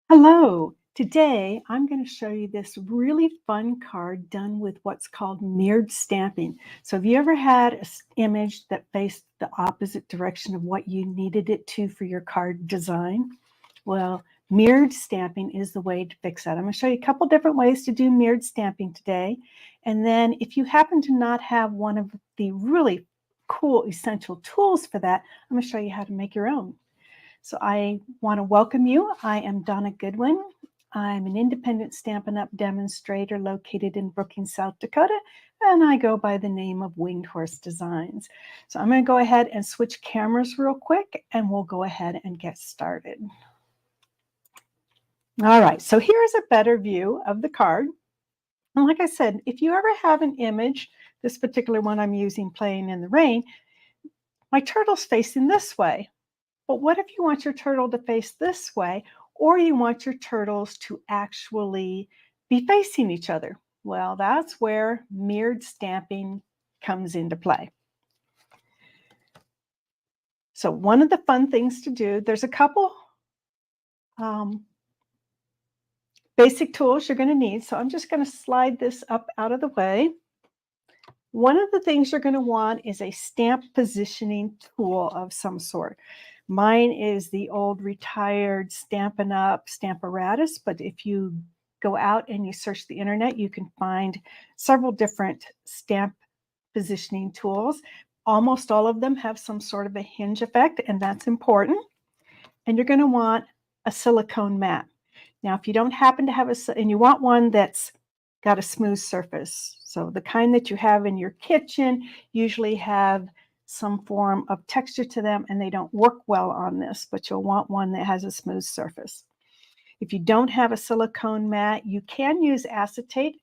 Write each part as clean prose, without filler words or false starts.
Hello. Today, I'm going to show you this really fun card done with what's called mirrored stamping. So have you ever had an image that faced the opposite direction of what you needed it to for your card design? Well, mirrored stamping is the way to fix that. I'm going to show you a couple different ways to do mirrored stamping today. And then if you happen to not have one of the really cool essential tools for that, I'm going to show you how to make your own. So I want to welcome you. I am Donna Goodwin. I'm an independent Stampin' Up! Demonstrator located in Brookings, South Dakota, and I go by the name of Winged Horse Designs. So I'm going to go ahead and switch cameras real quick, and we'll go ahead and get started. All right, so here's a better view of the card. And like I said, if you ever have an image, this particular one I'm using, Playing in the Rain, my turtle's facing this way. But what if you want your turtle to face this way, or you want your turtles to actually be facing each other? Well, that's where mirrored stamping comes into play. So one of the fun things to do, there's a couple basic tools you're going to need. So I'm just going to slide this up out of the way. One of the things you're going to want is a stamp positioning tool of some sort. Mine is the old retired Stampin' Up! Stamparatus, but if you go out and you search the internet, you can find several different stamp positioning tools. Almost all of them have some sort of a hinge effect, and that's important. And you're going to want a silicone mat. Now, if you don't happen to have and you want one that's got a smooth surface. So the kind that you have in your kitchen usually have some form of texture to them, and they don't work well on this, but you'll want one that has a smooth surface. If you don't have a silicone mat, you can use acetate.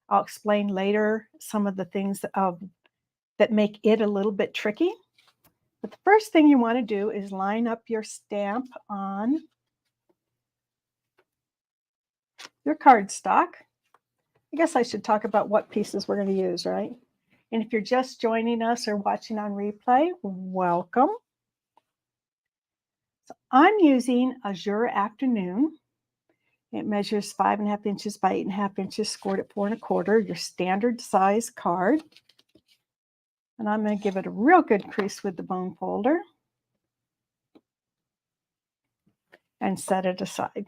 I'll explain later some of the things that make it a little bit tricky. But the first thing you want to do is line up your stamp on your cardstock. I guess I should talk about what pieces we're going to use, right? And if you're just joining us or watching on replay, welcome. So I'm using Azure Afternoon. It measures 5.5 inches by 8.5 inches, scored at 4 1/4, your standard size card. And I'm going to give it a real good crease with the bone folder and set it aside.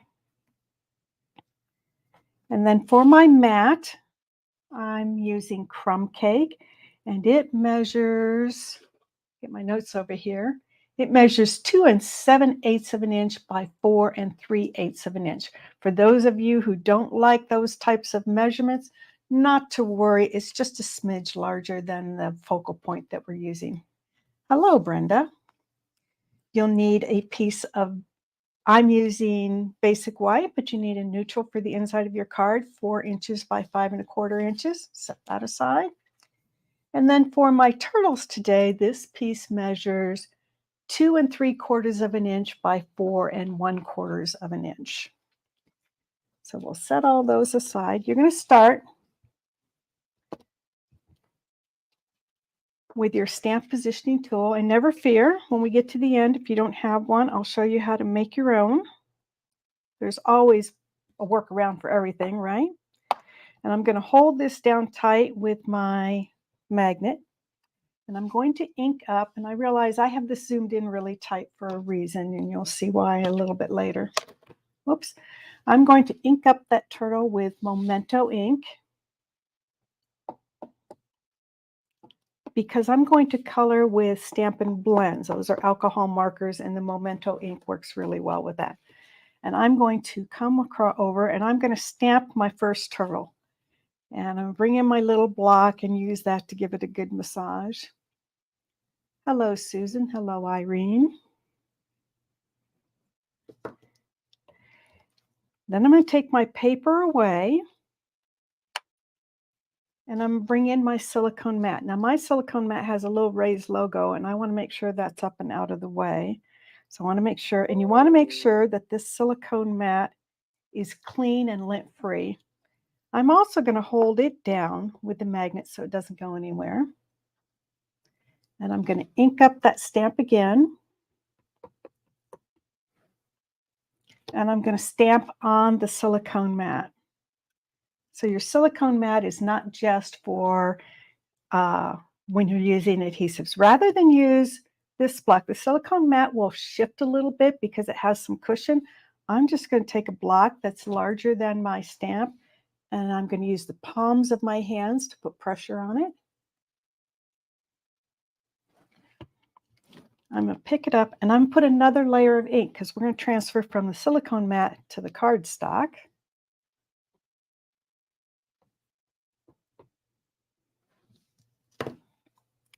And then for my mat, I'm using Crumb Cake, and it measures, get my notes over here, it measures 2 7/8 of an inch by 4 3/8 of an inch. For those of you who don't like those types of measurements, not to worry, it's just a smidge larger than the focal point that we're using. Hello, Brenda. You'll need a piece of, I'm using basic white, but you need a neutral for the inside of your card, 4 inches by 5 1/4 inches. Set that aside. And then for my turtles today, this piece measures 2 3/4 of an inch by 4 1/4 of an inch. So we'll set all those aside. You're going to start with your stamp positioning tool, and never fear, when we get to the end, if you don't have one, I'll show you how to make your own. There's always a workaround for everything, right? And I'm going to hold this down tight with my magnet, and I'm going to ink up, and I realize I have this zoomed in really tight for a reason, and you'll see why a little bit later. Whoops. I'm going to ink up that turtle with Memento ink because I'm going to color with Stampin' Blends. Those are alcohol markers, and the Memento ink works really well with that. And I'm going to come over, and I'm going to stamp my first turtle. And I'm going to bring in my little block and use that to give it a good massage. Hello, Susan. Hello, Irene. Then I'm going to take my paper away, and I'm going to bring in my silicone mat. Now, my silicone mat has a little raised logo, and I want to make sure that's up and out of the way. So I want to make sure, and you want to make sure that this silicone mat is clean and lint-free. I'm also going to hold it down with the magnet so it doesn't go anywhere. And I'm going to ink up that stamp again. and I'm going to stamp on the silicone mat. So your silicone mat is not just for when you're using adhesives. Rather than use this block, the silicone mat will shift a little bit because it has some cushion. I'm just going to take a block that's larger than my stamp, and I'm going to use the palms of my hands to put pressure on it. I'm going to pick it up and I'm going to put another layer of ink because we're going to transfer from the silicone mat to the cardstock.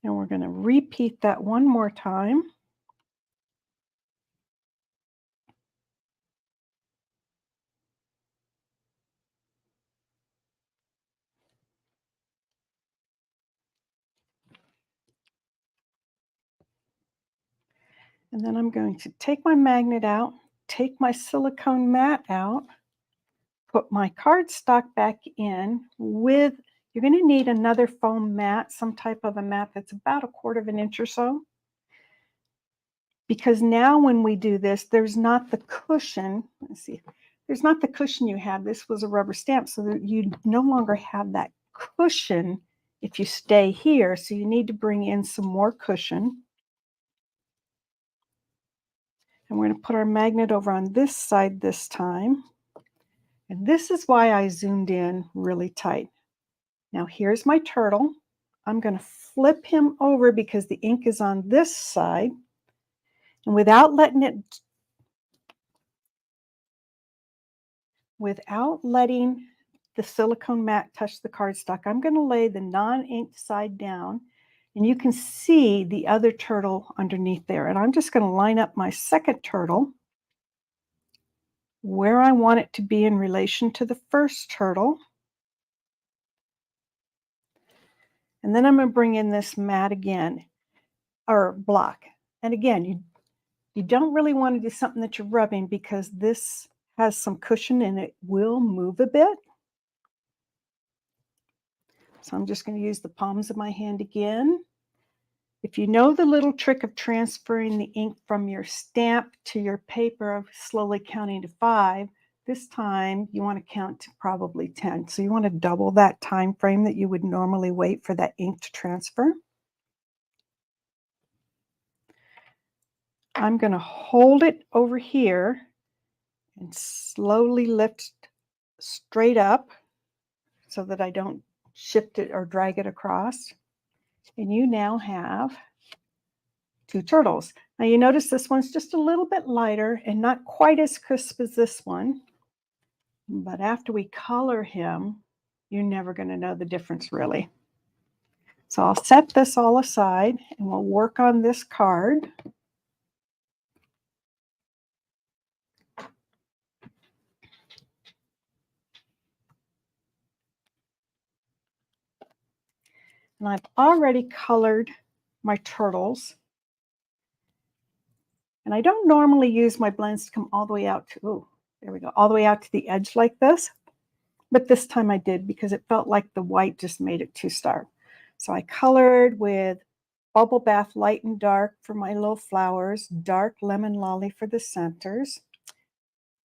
And we're going to repeat that one more time. And then I'm going to take my magnet out, take my silicone mat out, put my cardstock back in with, you're going to need another foam mat, some type of a mat that's about 1/4 inch or so. Because now when we do this, there's not the cushion. Let's see. There's not the cushion you had. This was a rubber stamp, so that you no longer have that cushion if you stay here. So you need to bring in some more cushion. And we're going to put our magnet over on this side this time. And this is why I zoomed in really tight. Now here's my turtle. I'm going to flip him over because the ink is on this side. And without letting the silicone mat touch the cardstock, I'm going to lay the non-inked side down, and you can see the other turtle underneath there. And I'm just going to line up my second turtle where I want it to be in relation to the first turtle. And then I'm going to bring in this mat again, or block. And again, you don't really want to do something that you're rubbing because this has some cushion and it will move a bit. So I'm just going to use the palms of my hand again. If you know the little trick of transferring the ink from your stamp to your paper of slowly counting to 5, this time you want to count to probably 10. So you want to double that time frame that you would normally wait for that ink to transfer. I'm going to hold it over here and slowly lift straight up so that I don't shift it or drag it across. And you now have 2 turtles. Now you notice this one's just a little bit lighter and not quite as crisp as this one. But after we color him, you're never going to know the difference really. So I'll set this all aside and we'll work on this card. And I've already colored my turtles. And I don't normally use my blends to come all the way out to, oh, there we go, all the way out to the edge like this. But this time I did because it felt like the white just made it too stark. So I colored with Bubble Bath Light and Dark for my little flowers, Dark Lemon Lolly for the centers,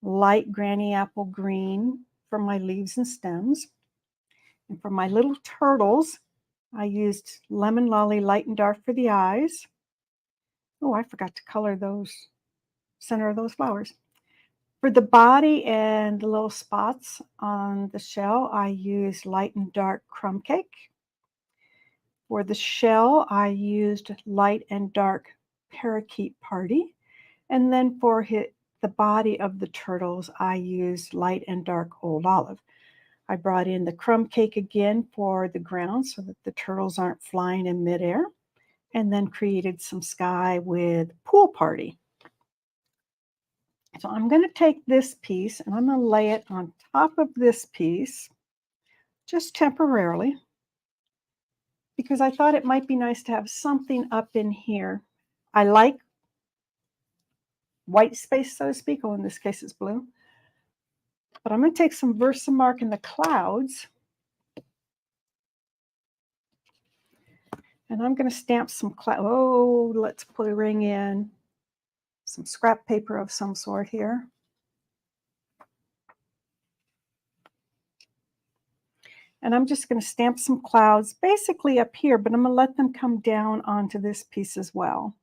Light Granny Apple Green for my leaves and stems. And for my little turtles, I used Lemon Lolly Light and Dark for the eyes. Oh, I forgot to color those, center of those flowers. For the body and the little spots on the shell, I used Light and Dark Crumb Cake. For the shell, I used Light and Dark Parakeet Party. And then for the body of the turtles, I used Light and Dark Old Olive. I brought in the crumb cake again for the ground so that the turtles aren't flying in midair, and then created some sky with Pool Party. So I'm going to take this piece and I'm going to lay it on top of this piece, just temporarily, because I thought it might be nice to have something up in here. I like white space, so to speak. Oh, in this case, it's blue. But I'm going to take some Versamark in the clouds, and I'm going to stamp some cloud. Oh, let's put a ring in some scrap paper of some sort here. And I'm just going to stamp some clouds basically up here, but I'm going to let them come down onto this piece as well.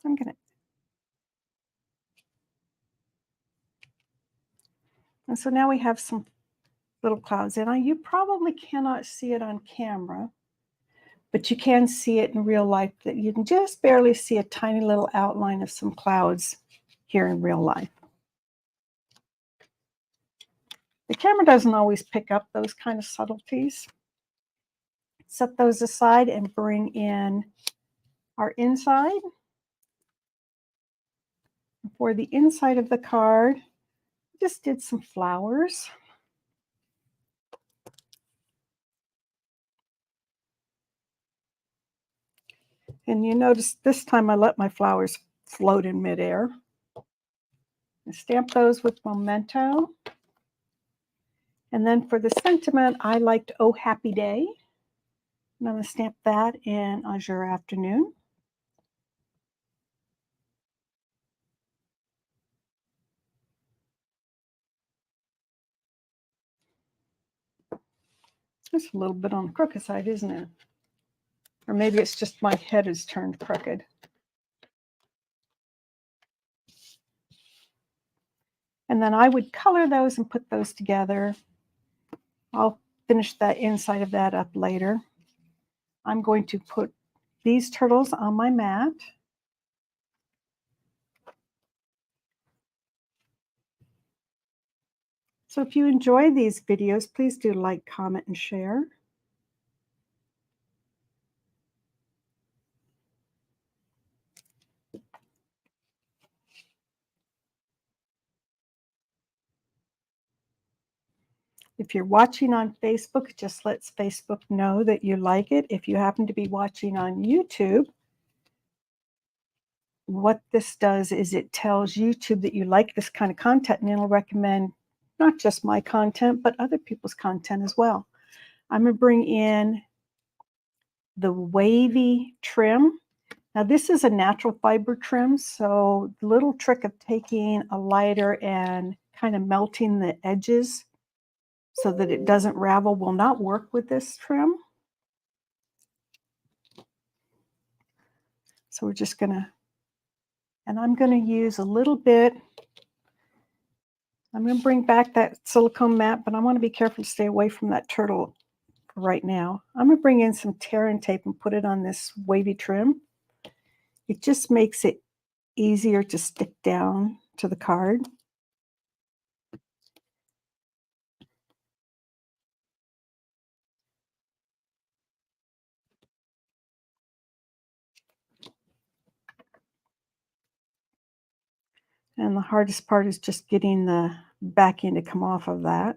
I'm going to, and so now we have some little clouds. And you probably cannot see it on camera, but you can see it in real life, that you can just barely see a tiny little outline of some clouds here in real life. The camera doesn't always pick up those kind of subtleties. Set those aside and bring in our inside. For the inside of the card, I just did some flowers. And you notice this time I let my flowers float in midair. I stamp those with Memento. And then for the sentiment, I liked Oh Happy Day. And I'm going to stamp that in Azure Afternoon. It's a little bit on the crooked side, isn't it? Or maybe it's just my head is turned crooked. And then I would color those and put those together. I'll finish that inside of that up later. I'm going to put these turtles on my mat. So if you enjoy these videos, please do like, comment, and share. If you're watching on Facebook, it just lets Facebook know that you like it. If you happen to be watching on YouTube, what this does is it tells YouTube that you like this kind of content, and it'll recommend not just my content, but other people's content as well. I'm going to bring in the wavy trim. Now this is a natural fiber trim, so the little trick of taking a lighter and kind of melting the edges so that it doesn't ravel will not work with this trim. So we're just gonna, and I'm gonna use a little bit, I'm gonna bring back that silicone mat, but I wanna be careful to stay away from that turtle right now. I'm gonna bring in some tear and tape and put it on this wavy trim. It just makes it easier to stick down to the card. And the hardest part is just getting the backing to come off of that.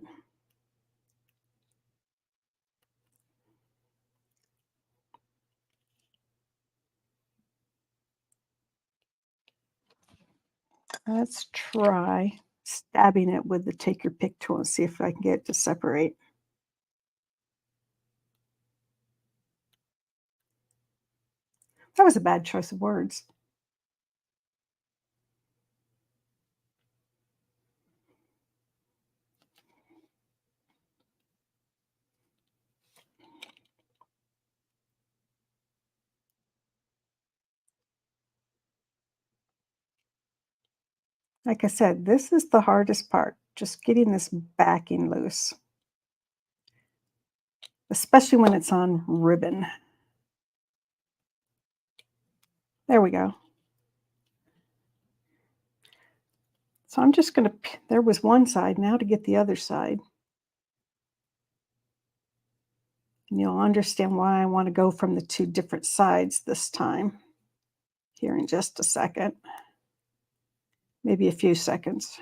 Let's try stabbing it with the take your pick tool and see if I can get it to separate. That was a bad choice of words. Like I said, this is the hardest part, just getting this backing loose, especially when it's on ribbon. There we go. So I'm just going to, there was one side, now to get the other side. And you'll understand why I want to go from the two different sides this time here in just a second, maybe a few seconds.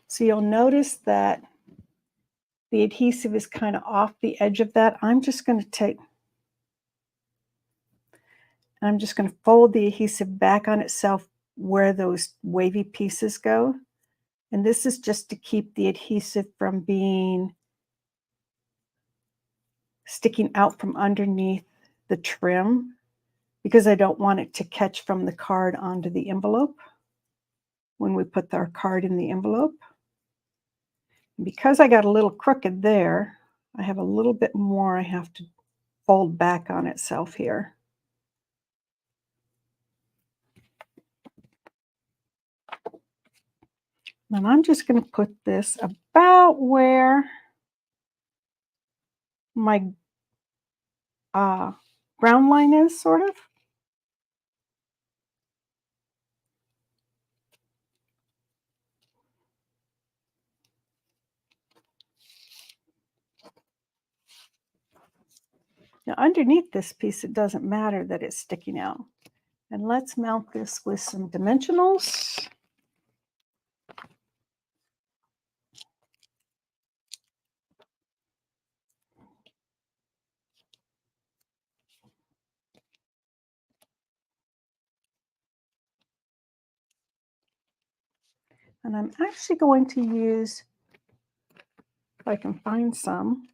So you'll notice that the adhesive is kind of off the edge of that. I'm just going to take, And I'm just going to fold the adhesive back on itself where those wavy pieces go. And this is just to keep the adhesive from being sticking out from underneath the trim, because I don't want it to catch from the card onto the envelope when we put our card in the envelope. Because I got a little crooked there, I have a little bit more I have to fold back on itself here. And I'm just going to put this about where my ground line is, sort of. Now underneath this piece, it doesn't matter that it's sticking out. And let's mount this with some dimensionals. And I'm actually going to use, if I can find some.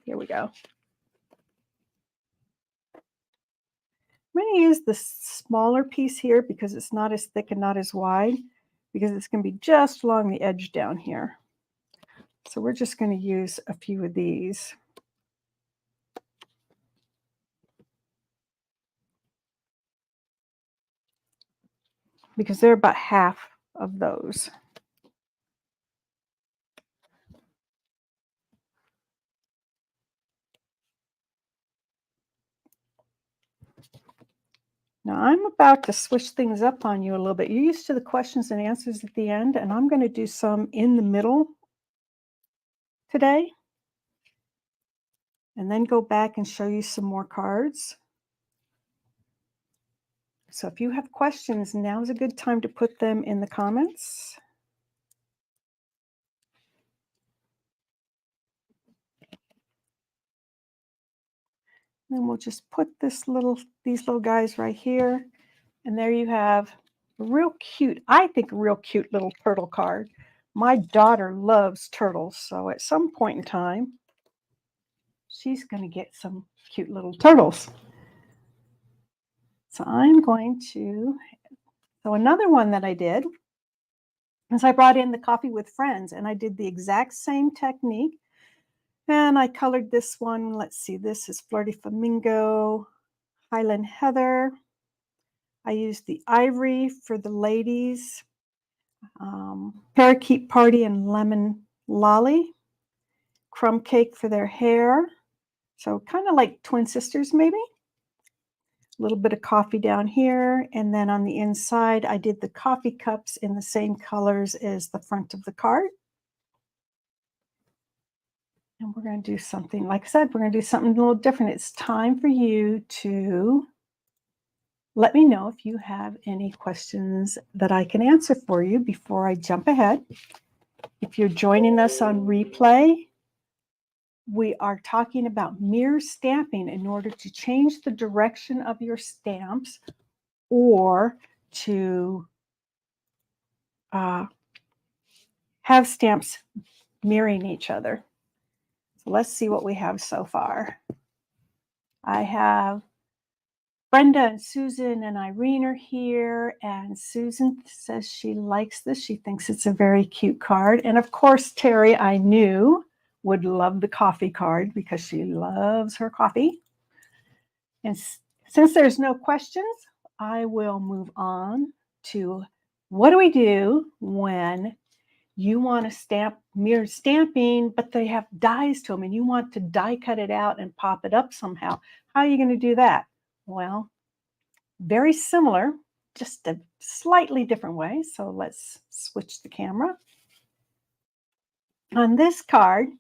Here we go. I'm going to use the smaller piece here because it's not as thick and not as wide, because it's going to be just along the edge down here. So we're just going to use a few of these. Because they're about half of those. Now I'm about to switch things up on you a little bit. You're used to the questions and answers at the end, and I'm going to do some in the middle today, and then go back and show you some more cards. So if you have questions, now is a good time to put them in the comments. Then we'll just put these little guys right here. And there you have a real cute, I think a real cute little turtle card. My daughter loves turtles, so at some point in time, she's going to get some cute little turtles. So I'm going to, so another one that I did is I brought in the Coffee with Friends, and I did the exact same technique. And I colored this one. Let's see, this is Flirty Flamingo, Highland Heather. I used the ivory for the ladies, Parakeet Party and Lemon Lolly, Crumb Cake for their hair. So kind of like twin sisters, maybe. A little bit of coffee down here. And then on the inside, I did the coffee cups in the same colors as the front of the card. And we're going to do something, like I said, we're going to do something a little different. It's time for you to let me know if you have any questions that I can answer for you before I jump ahead. If you're joining us on replay, we are talking about mirror stamping in order to change the direction of your stamps or to have stamps mirroring each other. So let's see what we have so far. I have Brenda and Susan and Irene are here, and Susan says she likes this. She thinks it's a very cute card. And of course, Terry, I knew, would love the coffee card because she loves her coffee. And since there's no questions, I will move on to what do we do when you want to stamp mirror stamping, but they have dies to them and you want to die cut it out and pop it up somehow. How are you going to do that? Well, very similar, just a slightly different way. So let's switch the camera. On this card,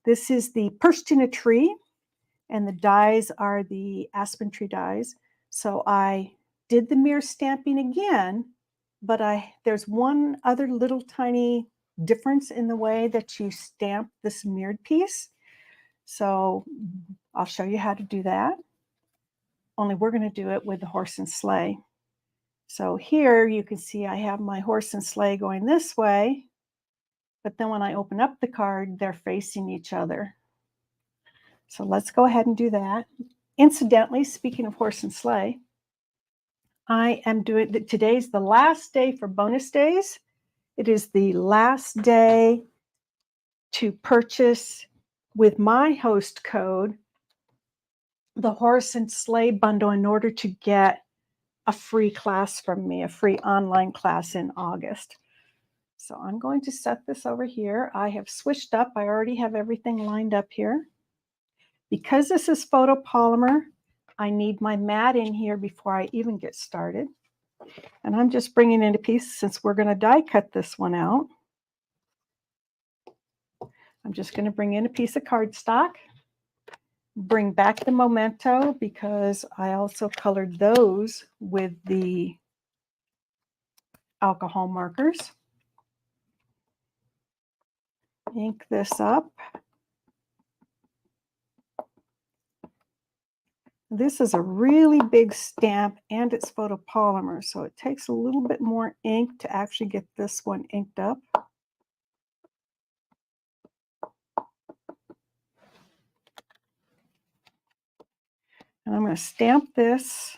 this is the Perched in a Tree, and the dies are the aspen tree dies. So I did the mirror stamping again, but there's one other little tiny difference in the way that you stamp this mirrored piece. So I'll show you how to do that. only we're going to do it with the horse and sleigh. So here you can see I have my horse and sleigh going this way, but then when I open up the card, they're facing each other. So let's go ahead and do that. Incidentally, speaking of horse and sleigh, I am doing, today's the last day for bonus days. It is the last day to purchase with my host code the horse and sleigh bundle in order to get a free class from me, a free online class in August. So I'm going to set this over here. I have switched up. I already have everything lined up here. Because this is photopolymer, I need my mat in here before I even get started. And I'm just bringing in a piece since we're going to die cut this one out. I'm just going to bring in a piece of cardstock, bring back the Memento because I also colored those with the alcohol markers. Ink this up. This is a really big stamp and it's photopolymer, so it takes a little bit more ink to actually get this one inked up. And I'm going to stamp this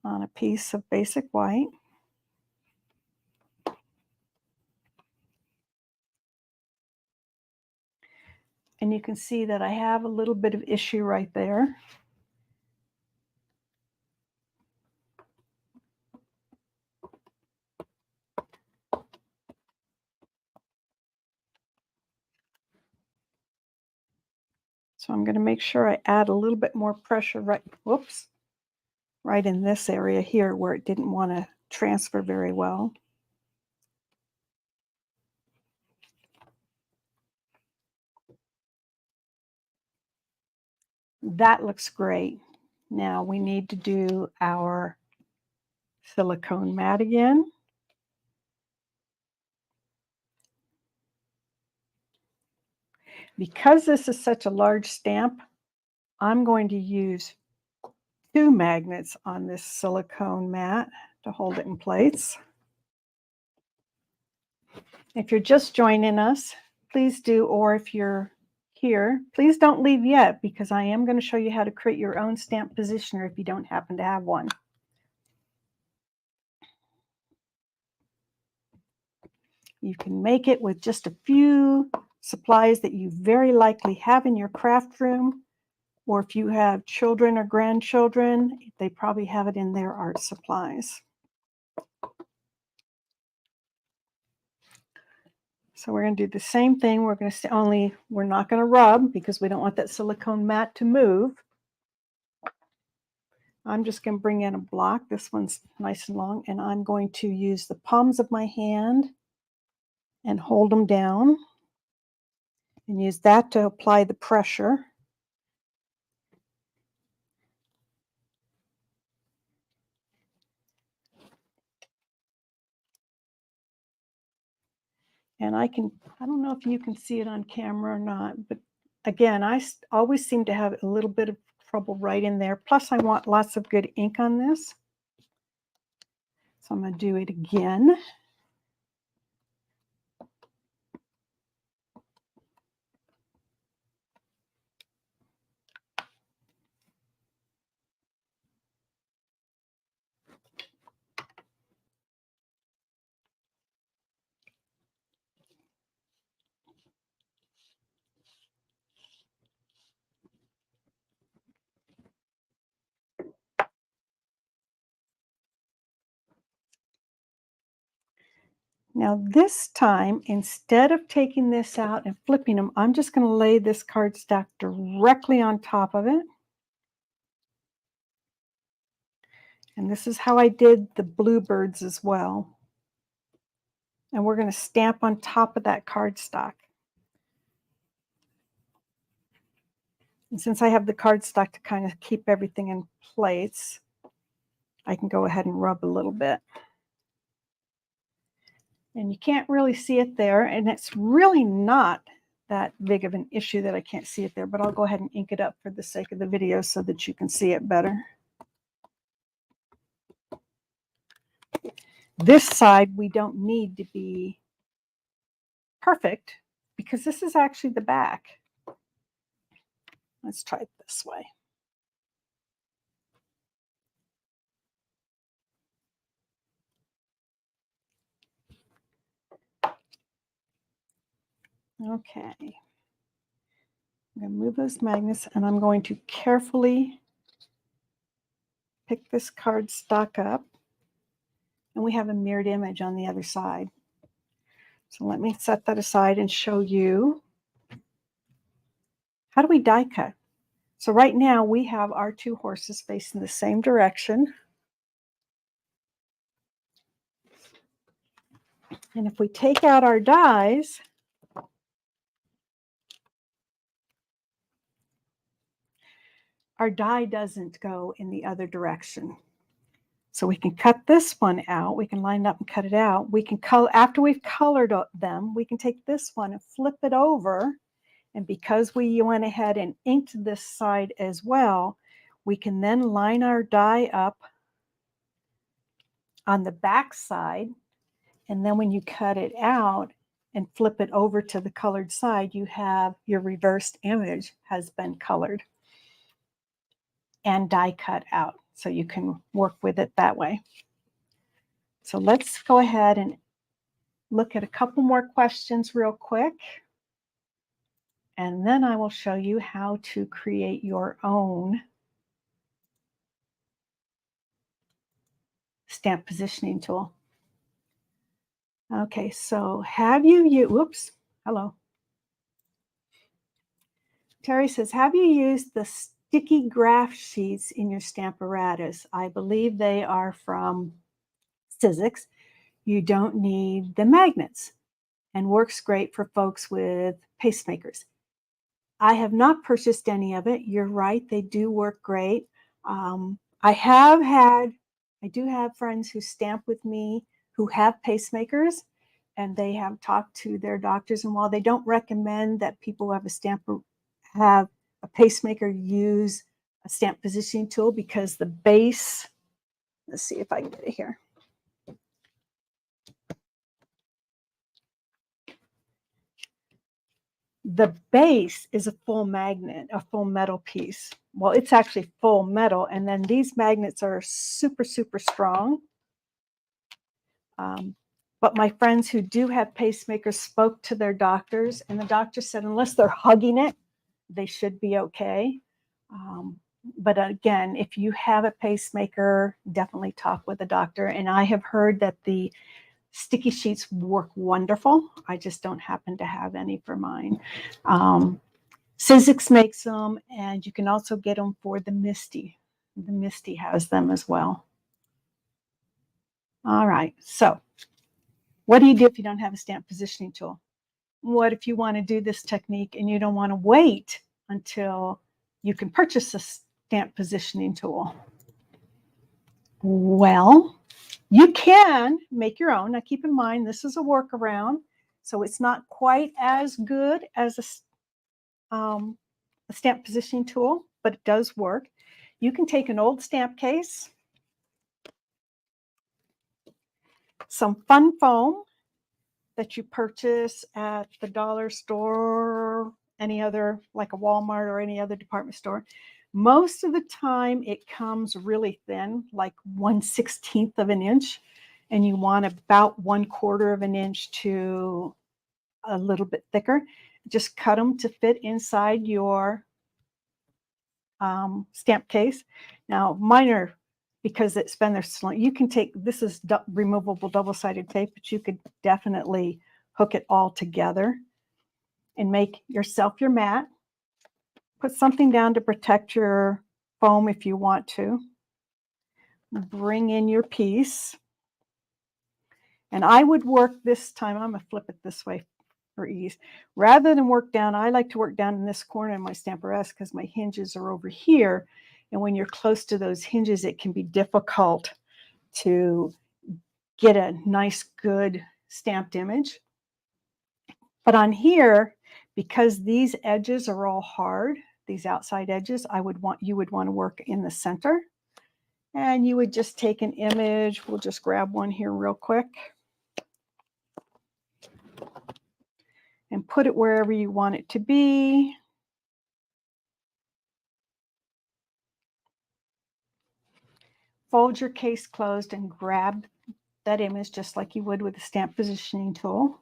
on a piece of basic white. And you can see that I have a little bit of issue right there. So I'm going to make sure I add a little bit more pressure right in this area here where it didn't want to transfer very well. That looks great. Now we need to do our silicone mat again. Because this is such a large stamp, I'm going to use 2 magnets on this silicone mat to hold it in place. If you're just joining us, please do, or if you're here, please don't leave yet because I am going to show you how to create your own stamp positioner if you don't happen to have one. You can make it with just a few supplies that you very likely have in your craft room, or if you have children or grandchildren, they probably have it in their art supplies. So we're going to do the same thing. We're going to only we're not going to rub because we don't want that silicone mat to move. I'm just going to bring in a block. This one's nice and long, and I'm going to use the palms of my hand and hold them down and use that to apply the pressure. And I don't know if you can see it on camera or not, but again, I always seem to have a little bit of trouble right in there. Plus, I want lots of good ink on this. So I'm going to do it again. Now this time, instead of taking this out and flipping them, I'm just going to lay this cardstock directly on top of it. And this is how I did the bluebirds as well. And we're going to stamp on top of that cardstock. And since I have the cardstock to kind of keep everything in place, I can go ahead and rub a little bit. And you can't really see it there, and it's really not that big of an issue that I can't see it there, but I'll go ahead and ink it up for the sake of the video so that you can see it better. This side we don't need to be perfect because this is actually the back. Let's try it this way. Okay. I'm going to move those magnets and I'm going to carefully pick this cardstock up. And we have a mirrored image on the other side. So let me set that aside and show you how do we die cut. So right now we have our two horses facing the same direction. And if we take out our dies, our die doesn't go in the other direction. So we can cut this one out. We can line it up and cut it out. We can color, after we've colored them, we can take this one and flip it over. And because we went ahead and inked this side as well, we can then line our die up on the back side. And then when you cut it out and flip it over to the colored side, you have your reversed image has been colored and die cut out. So you can work with it that way. So let's go ahead and look at a couple more questions real quick. And then I will show you how to create your own stamp positioning tool. Okay, so have you used, whoops, hello. Terry says, have you used the sticky graph sheets in your Stamparatus? I believe they are from Sizzix. You don't need the magnets and works great for folks with pacemakers. I have not purchased any of it. You're right, they do work great. I do have friends who stamp with me who have pacemakers, and they have talked to their doctors. And while they don't recommend that people who have a pacemaker use a stamp positioning tool because the base, let's see if I can get it here. The base is a full magnet, a full metal piece. Well, it's actually full metal, and then these magnets are super, super strong. But my friends who do have pacemakers spoke to their doctors, and the doctor said unless they're hugging it, they should be okay. But again, if you have a pacemaker, definitely talk with a doctor. And I have heard that the sticky sheets work wonderful. I just don't happen to have any for mine. Sizzix makes them, and you can also get them for the MISTI. The MISTI has them as well. All right, so what do you do if you don't have a stamp positioning tool? What if you want to do this technique and you don't want to wait until you can purchase a stamp positioning tool? Well, you can make your own. Now keep in mind, this is a workaround, so it's not quite as good as a stamp positioning tool, but it does work. You can take an old stamp case, some fun foam that you purchase at the dollar store, any other, like a Walmart or any other department store. Most of the time it comes really thin, like 1/16 of an inch, and you want about 1/4 of an inch to a little bit thicker. Just cut them to fit inside your stamp case. Now mine are, because it's been there so long, you can take, this is removable double-sided tape, but you could definitely hook it all together and make yourself your mat. Put something down to protect your foam if you want to. Bring in your piece. And I would work this time, I'm going to flip it this way for ease. Rather than work down, I like to work down in this corner in my Stamparatus because my hinges are over here. And when you're close to those hinges, it can be difficult to get a nice, good stamped image. But on here, Because these edges are all hard, these outside edges, you would want to work in the center. And you would just take an image. We'll just grab one here real quick and put it wherever you want it to be. Fold your case closed and grab that image just like you would with the stamp positioning tool.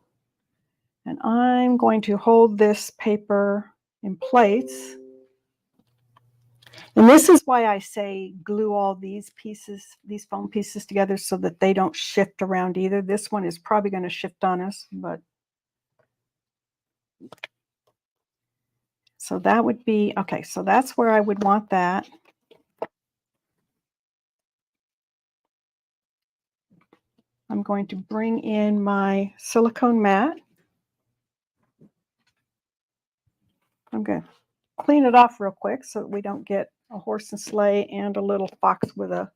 And I'm going to hold this paper in place. And this is why I say glue all these pieces, these foam pieces together so that they don't shift around either. This one is probably going to shift on us, but so that would be, okay, so that's where I would want that. I'm going to bring in my silicone mat. I'm going to clean it off real quick so that we don't get a horse and sleigh and a little fox with a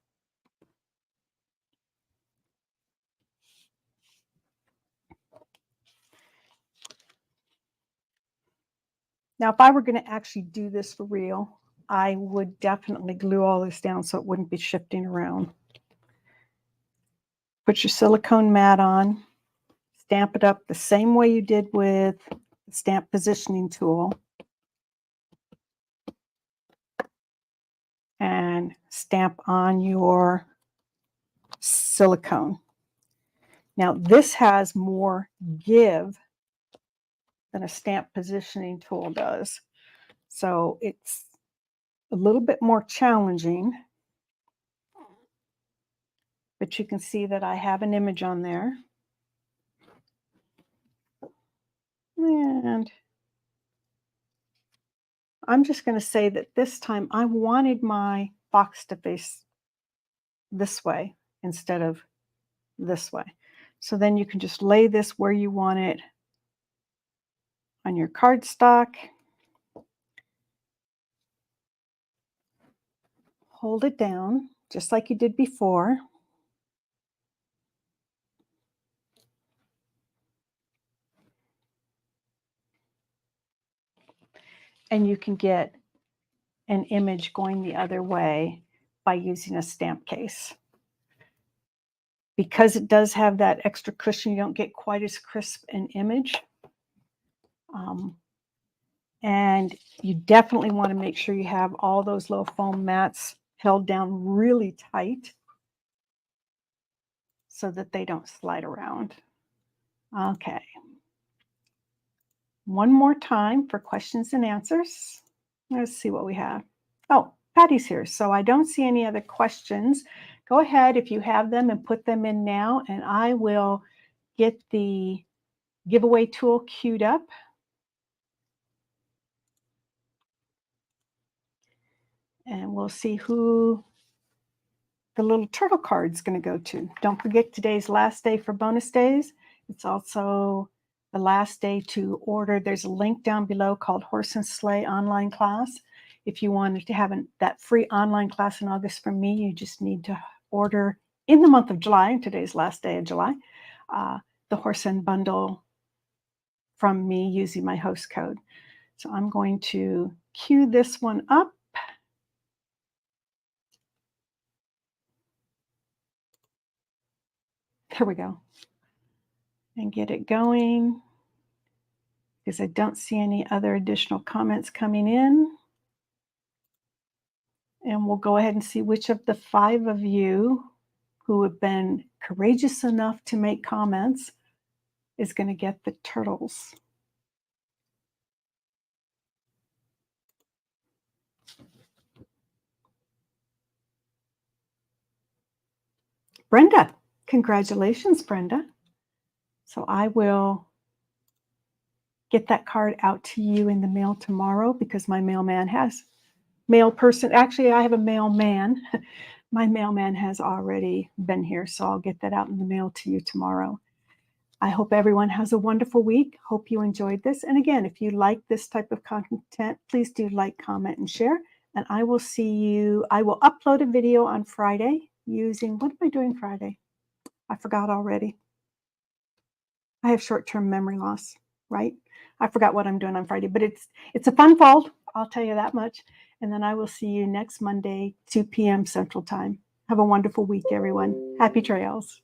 Now, if I were going to actually do this for real, I would definitely glue all this down so it wouldn't be shifting around. Put your silicone mat on, stamp it up the same way you did with the stamp positioning tool, and stamp on your silicone. Now, this has more give than a stamp positioning tool does, so it's a little bit more challenging. But you can see that I have an image on there. And I'm just going to say that this time I wanted my box to face this way instead of this way. So then you can just lay this where you want it on your cardstock. Hold it down just like you did before. And you can get an image going the other way by using a stamp case. Because it does have that extra cushion, you don't get quite as crisp an image. And you definitely want to make sure you have all those little foam mats held down really tight so that they don't slide around. Okay. One more time for questions and answers. Let's see what we have. Oh, Patty's here. So I don't see any other questions. Go ahead if you have them and put them in now, and I will get the giveaway tool queued up. And we'll see who the little turtle card is going to go to. Don't forget today's last day for bonus days. It's also the last day to order. There's a link down below called Horse and Sleigh online class. If you wanted to have that free online class in August from me, you just need to order in the month of July, today's last day of July, the Horse and Bundle from me using my host code. So I'm going to queue this one up. There we go. And get it going because I don't see any other additional comments coming in. And we'll go ahead and see which of the 5 of you who have been courageous enough to make comments is going to get the turtles. Brenda, congratulations, Brenda. So I will get that card out to you in the mail tomorrow because my mailman has actually I have a mailman. My mailman has already been here, so I'll get that out in the mail to you tomorrow. I hope everyone has a wonderful week. Hope you enjoyed this. And again, if you like this type of content, please do like, comment, and share. And I will see you. I will upload a video on Friday using, what am I doing Friday? I forgot already. I have short-term memory loss. right? I forgot what I'm doing on Friday, but it's a fun fold. I'll tell you that much. And then I will see you next Monday, 2 p.m. Central Time. Have a wonderful week, everyone. Happy trails.